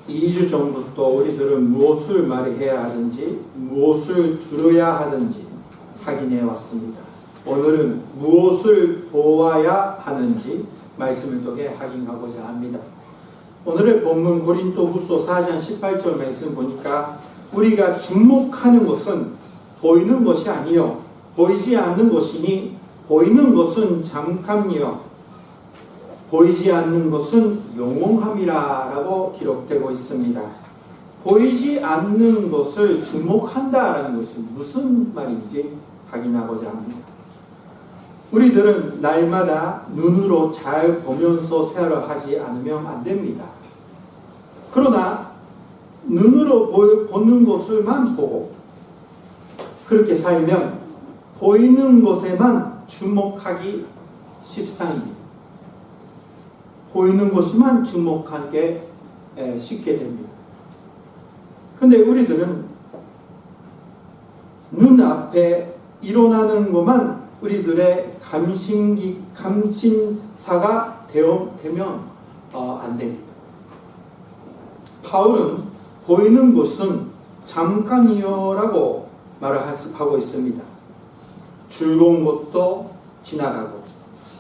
2주 전부터 우리들은 무엇을 말해야 하든지 무엇을 들어야 하든지 확인해 왔습니다. 오늘은 무엇을 보아야 하는지 말씀을 통해 확인하고자 합니다. 오늘의 본문 고린도후서 4장 18절 말씀 보니까 우리가 주목하는 것은 보이는 것이 아니요 보이지 않는 것이니 보이는 것은 잠깐이요 보이지 않는 것은 영원함이라 라고 기록되고 있습니다. 보이지 않는 것을 주목한다라는 것이 무슨 말인지 확인하고자 합니다. 우리들은 날마다 눈으로 잘 보면서 생활을 하지 않으면 안 됩니다. 그러나 눈으로 보는 것을만 보고 그렇게 살면 보이는 것에만 주목하기 십상입니다. 보이는 것만 주목하기 쉽게 됩니다. 그런데 우리들은 눈앞에 일어나는 것만 우리들의 감신사가 되면 안 됩니다. 바울은 보이는 것은 잠깐이요라고 말하고 있습니다. 즐거운 것도 지나가고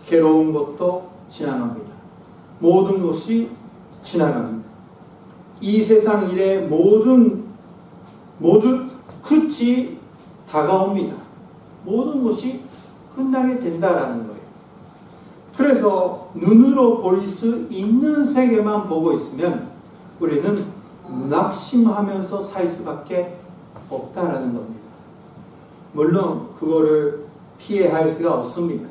괴로운 것도 지나갑니다. 모든 것이 지나갑니다. 이 세상 일에 모두 끝이 다가옵니다. 모든 것이 끝나게 된다라는 거예요. 그래서 눈으로 볼 수 있는 세계만 보고 있으면 우리는 낙심하면서 살 수밖에 없다라는 겁니다. 물론 그거를 피해할 수가 없습니다.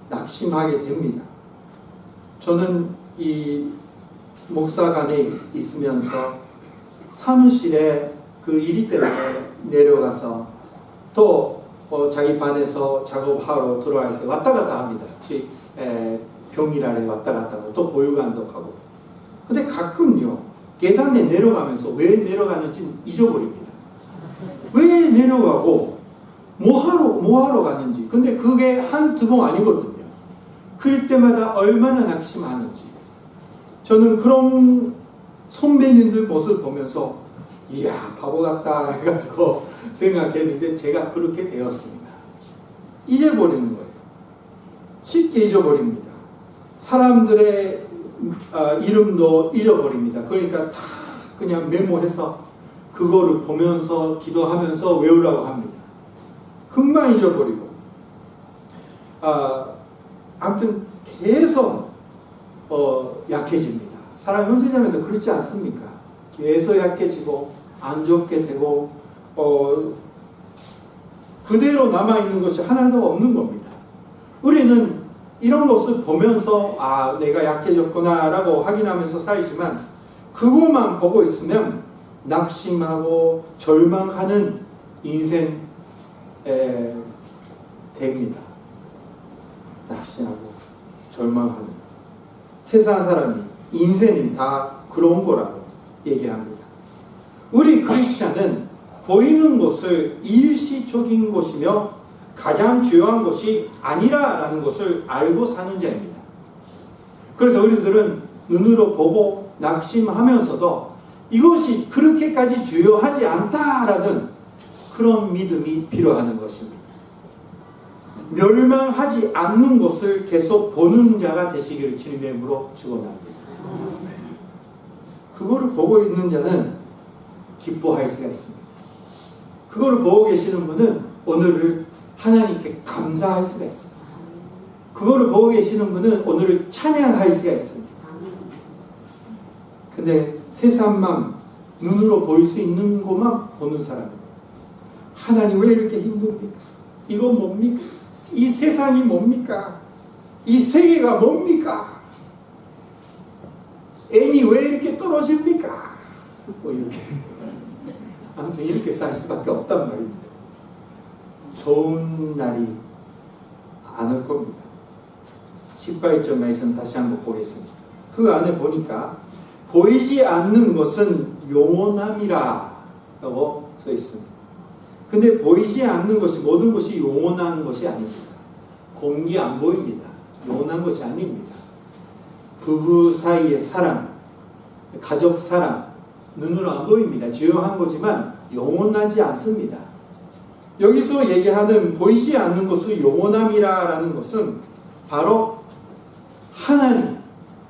낙심하게 됩니다. 저는 이 목사관에 있으면서 사무실에 그 일이 때문에 내려가서 또 자기 반에서 작업하러 들어갈 때 왔다 갔다 합니다. 혹시 평일날에 왔다 갔다 하고 또 보육원도 가고. 근데 가끔요 계단에 내려가면서 왜 내려가는지 잊어버립니다. 왜 내려가고 뭐 하러 가는지. 근데 그게 한두 번 아니거든요. 그럴 때마다 얼마나 낙심하는지. 저는 그런 선배님들 모습 보면서 이야 바보 같다 해가지고 생각했는데 제가 그렇게 되었습니다. 잊어버리는 거예요. 쉽게 잊어버립니다. 사람들의 이름도 잊어버립니다. 그러니까 다 그냥 메모해서 그거를 보면서 기도하면서 외우라고 합니다. 금방 잊어버리고 아무튼 계속 약해집니다. 사람 형제자매도 그렇지 않습니까? 계속 약해지고 안 좋게 되고 그대로 남아있는 것이 하나도 없는 겁니다. 우리는 이런 것을 보면서 내가 약해졌구나 라고 확인하면서 살지만 그것만 보고 있으면 낙심하고 절망하는 인생 됩니다. 낙심하고 절망하는 세상 사람이 인생이 다 그런 거라고 얘기합니다. 우리 크리스찬은 보이는 것을 일시적인 것이며 가장 중요한 것이 아니라라는 것을 알고 사는 자입니다. 그래서 우리들은 눈으로 보고 낙심하면서도 이것이 그렇게까지 중요하지 않다라는 그런 믿음이 필요한 것입니다. 멸망하지 않는 것을 계속 보는 자가 되시기를 주님의 이름으로 축원합니다. 그거를 보고 있는 자는 기뻐할 수가 있습니다. 그거를 보고 계시는 분은 오늘을 하나님께 감사할 수가 있습니다. 그거를 보고 계시는 분은 오늘을 찬양할 수가 있습니다. 근데 세상만 눈으로 볼 수 있는 것만 보는 사람입니다. 하나님 왜 이렇게 힘듭니까? 이건 뭡니까? 이 세상이 뭡니까? 이 세계가 뭡니까? 애니 왜 이렇게 떨어집니까? 이렇게 아무튼 이렇게 살 수밖에 없단 말입니다. 좋은 날이 안 올 겁니다. 18절 말씀 다시 한번 보겠습니다. 그 안에 보니까 보이지 않는 것은 영원함이라 라고 써 있습니다. 근데 보이지 않는 것이 모든 것이 영원한 것이 아닙니다. 공기 안 보입니다. 영원한 것이 아닙니다. 부부 사이의 사랑, 가족 사랑, 눈으로 안 보입니다. 주요한 거지만 영원하지 않습니다. 여기서 얘기하는 보이지 않는 것의 영원함이라는 것은 바로 하나님,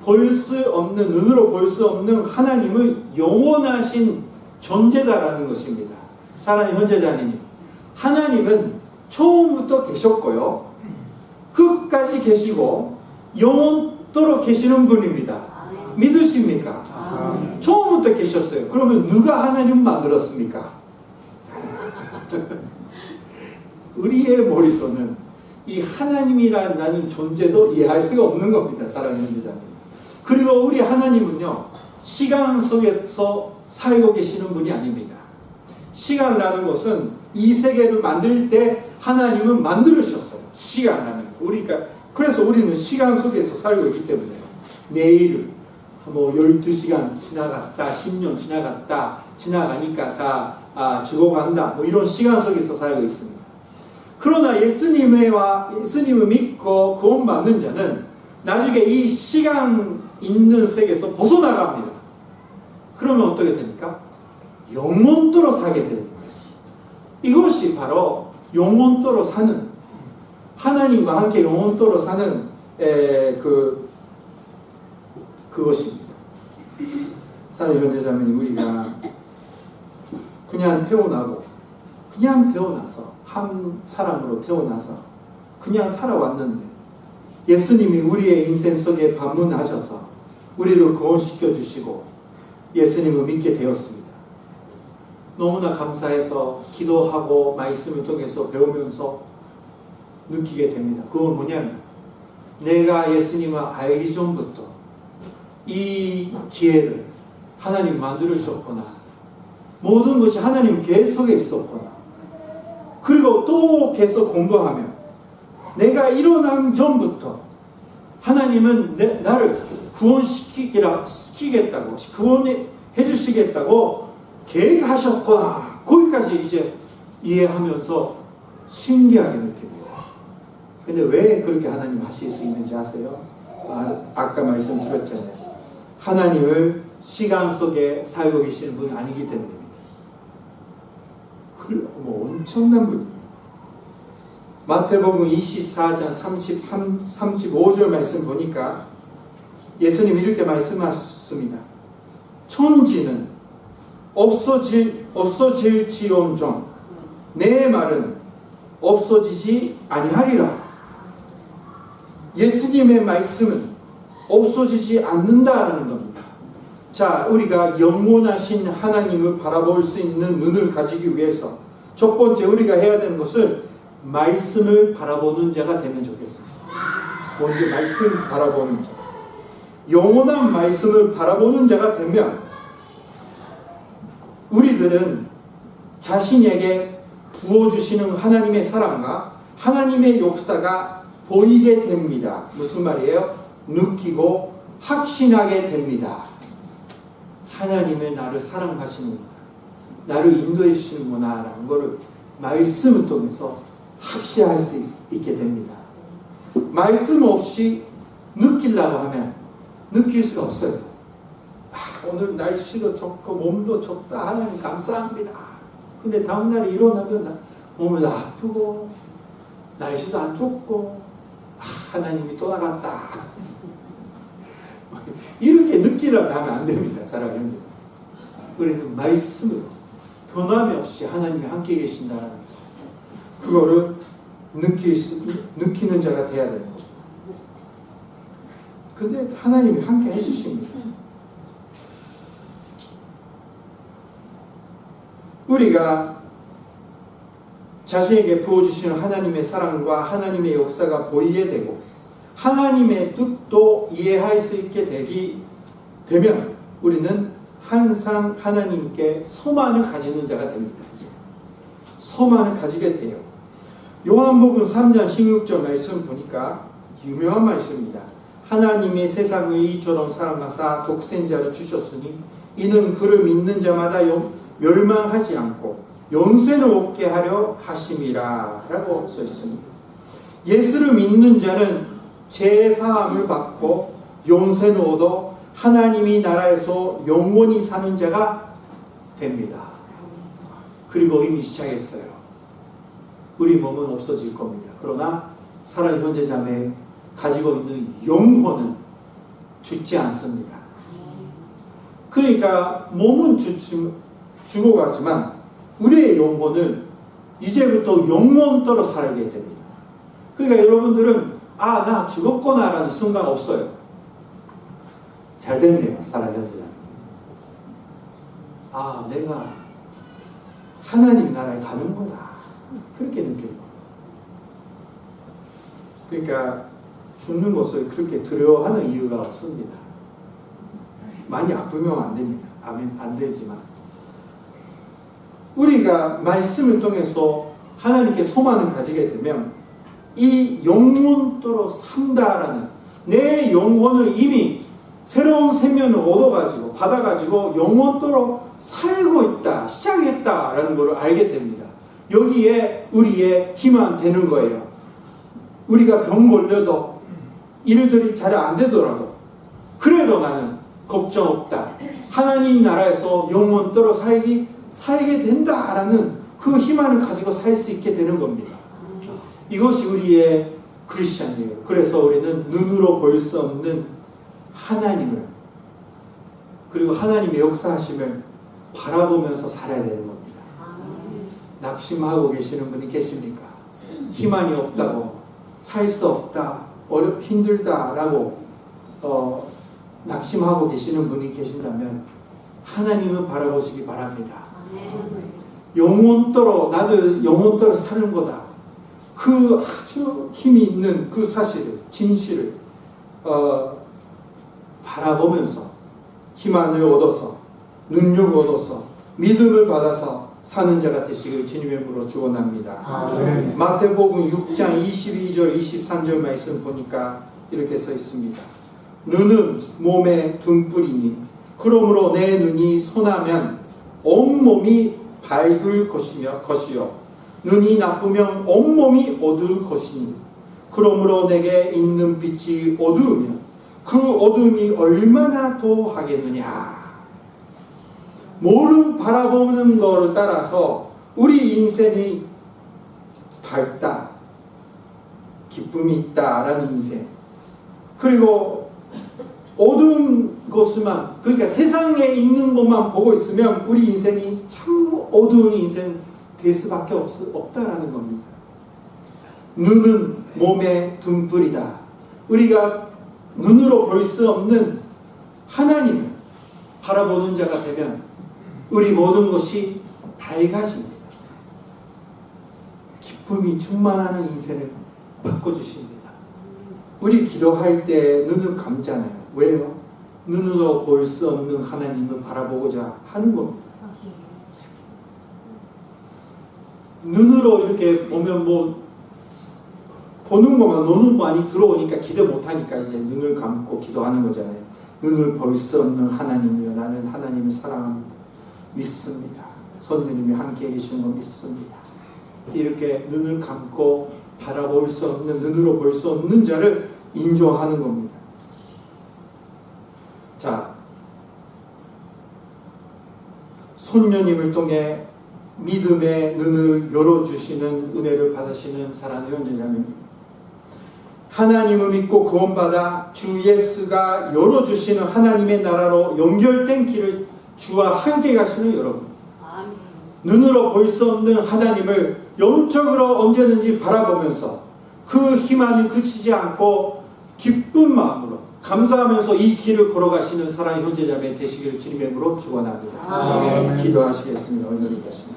볼 수 없는, 눈으로 볼 수 없는 하나님의 영원하신 존재다라는 것입니다. 사랑하는 형제자매님, 하나님은 처음부터 계셨고요, 끝까지 계시고 영원토록 계시는 분입니다. 믿으십니까? 처음부터 계셨어요. 그러면 누가 하나님 만들었습니까? 우리의 머릿속은 이 하나님이라는 존재도 이해할 수가 없는 겁니다. 사랑하는 형제자매. 그리고 우리 하나님은요, 시간 속에서 살고 계시는 분이 아닙니다. 시간이라는 것은 이 세계를 만들 때 하나님은 만들으셨어요. 시간이라는 거. 그래서 우리는 시간 속에서 살고 있기 때문에 내일 12시간 지나갔다, 10년 지나가니까 다 죽어간다, 이런 시간 속에서 살고 있습니다. 그러나 예수님을 믿고 구원받는 자는 나중에 이 시간 있는 세계에서 벗어나갑니다. 그러면 어떻게 됩니까? 영원토록 살게 되는 거예요. 이것이 바로 영원토록 사는, 하나님과 함께 영원토록 사는 그것입니다. 사랑하는 형제자매님, 우리가 그냥 태어나서 한 사람으로 태어나서 그냥 살아왔는데 예수님이 우리의 인생 속에 방문하셔서 우리를 구원시켜 주시고 예수님을 믿게 되었습니다. 너무나 감사해서 기도하고 말씀을 통해서 배우면서 느끼게 됩니다. 그건 뭐냐면, 내가 예수님을 알기 전부터 이 기회를 하나님 만들으셨구나, 모든 것이 하나님 계획 속에 있었구나. 그리고 또 계속 공부하면 내가 일어난 전부터 하나님은 나를 구원시키겠다고, 구원해 주시겠다고 계획하셨구나. 거기까지 이제 이해하면서 신기하게 느낍니다. 근데 왜 그렇게 하나님 하실 수 있는지 아세요? 아까 말씀드렸잖아요. 하나님을 시간 속에 살고 계시는 분이 아니기 때문입니다. 엄청난 분입니다. 마태복음 24장 35절 말씀 보니까 예수님이 이렇게 말씀하셨습니다. 천지는 없어질지언정 내 말은 없어지지 아니하리라. 예수님의 말씀은 없어지지 않는다라는 겁니다. 자, 우리가 영원하신 하나님을 바라볼 수 있는 눈을 가지기 위해서 첫 번째 우리가 해야 되는 것은 말씀을 바라보는 자가 되면 좋겠습니다. 먼저 말씀을 바라보는 자, 영원한 말씀을 바라보는 자가 되면 우리들은 자신에게 부어주시는 하나님의 사랑과 하나님의 역사가 보이게 됩니다. 무슨 말이에요? 느끼고 확신하게 됩니다. 하나님의 나를 사랑하시는구나, 나를 인도해 주시는구나 라는 것을 말씀을 통해서 확신할 수 있게 됩니다. 말씀 없이 느끼려고 하면 느낄 수가 없어요. 오늘 날씨도 좋고 몸도 좋다, 하나님 감사합니다. 근데 다음날에 일어나면 몸은 아프고 날씨도 안 좋고 하나님이 떠나갔다. 이렇게 느끼려고 하면 안 됩니다. 사랑하는 여러분, 우리는 말씀으로 변함이 없이 하나님이 함께 계신다는 그거를 느끼는 자가 돼야 되는 거죠. 근데 하나님이 함께 해주십니다. 우리가 자신에게 부어주시는 하나님의 사랑과 하나님의 역사가 보이게 되고 하나님의 뜻도 이해할 수 있게 되면 우리는 항상 하나님께 소망을 가지는 자가 됩니다. 소망을 가지게 돼요. 요한복음 3장 16절 말씀 보니까 유명한 말씀입니다. 하나님이 세상을 이처럼 사랑하사 독생자를 주셨으니 이는 그를 믿는 자마다 멸망하지 않고 영생을 얻게 하려 하심이라 라고 써 있습니다. 예수를 믿는 자는 죄 사함을 받고 영생을 얻어 하나님이 나라에서 영원히 사는 자가 됩니다. 그리고 이미 시작했어요. 우리 몸은 없어질 겁니다. 그러나 살아있는 형제자매 가지고 있는 영혼은 죽지 않습니다. 그러니까 몸은 죽어가지만 우리의 영혼은 이제부터 영원토록 살게 됩니다. 그러니까 여러분들은 나 죽었구나 라는 순간 없어요. 잘 됐네요. 살아있는 형제자매. 내가 하나님 나라에 가는 거다. 그렇게 느끼는 거예요. 그러니까 죽는 것을 그렇게 두려워하는 이유가 없습니다. 많이 아프면 안 됩니다. 안 되지만 우리가 말씀을 통해서 하나님께 소망을 가지게 되면 이 영원토록 산다라는 내 영혼을 이미 새로운 생명을 얻어가지고 받아가지고 영원토록 살고 있다, 시작했다라는 것을 알게 됩니다. 여기에 우리의 희망 되는 거예요. 우리가 병 걸려도 일들이 잘 안 되더라도 그래도 나는 걱정 없다. 하나님 나라에서 영원토록 살게 된다라는 그 희망을 가지고 살 수 있게 되는 겁니다. 이것이 우리의 크리스찬이에요. 그래서 우리는 눈으로 볼 수 없는 하나님을 그리고 하나님의 역사하심을 바라보면서 살아야 되는 겁니다. 낙심하고 계시는 분이 계십니까? 희망이 없다고, 살 수 없다, 힘들다라고 낙심하고 계시는 분이 계신다면 하나님을 바라보시기 바랍니다. 영원토록 나도 영원토록 사는 거다. 그 아주 힘이 있는 그 사실을, 진실을 바라보면서 희망을 얻어서 능력을 얻어서 믿음을 받아서 사는 자가 되시길 주님의 이름으로 축원합니다. 마태복음 6장 22절 23절 말씀 보니까 이렇게 써 있습니다. 눈은 몸의 등불이니 그러므로 내 눈이 선하면 온몸이 밝을 것이요 눈이 나쁘면 온몸이 어두울 것이니 그러므로 내게 있는 빛이 어두우면 그 어둠이 얼마나 더하겠느냐. 뭐를 바라보는 것을 따라서 우리 인생이 밝다, 기쁨이 있다라는 인생, 그리고 어두운 것만, 그러니까 세상에 있는 것만 보고 있으면 우리 인생이 참 어두운 인생 될 수밖에 없다라는 겁니다. 눈은 몸의 등불이다. 우리가 눈으로 볼 수 없는 하나님을 바라보는 자가 되면 우리 모든 것이 밝아집니다. 기쁨이 충만하는 인생을 바꿔주십니다. 우리 기도할 때 눈을 감잖아요. 왜요? 눈으로 볼 수 없는 하나님을 바라보고자 하는 겁니다. 눈으로 이렇게 보면 보는 것만 노는 많이 들어오니까 기도 못하니까 이제 눈을 감고 기도하는 거잖아요. 눈을 볼 수 없는 하나님이여 나는 하나님을 사랑합니다. 믿습니다. 선생님이 함께 계시는 거 믿습니다. 이렇게 눈을 감고 바라볼 수 없는, 눈으로 볼 수 없는 자를 인정하는 겁니다. 자, 손녀님을 통해 믿음의 눈을 열어주시는 은혜를 받으시는 사랑하는 형제자매님, 하나님을 믿고 구원받아 주 예수가 열어주시는 하나님의 나라로 연결된 길을 주와 함께 가시는 여러분, 눈으로 볼 수 없는 하나님을 영적으로 언제든지 바라보면서 그 희망이 그치지 않고 기쁜 마음으로 감사하면서 이 길을 걸어가시는 사랑의 형제자매 되시기를 주님의 이름으로 축원합니다. 기도하시겠습니다. 오늘 말씀.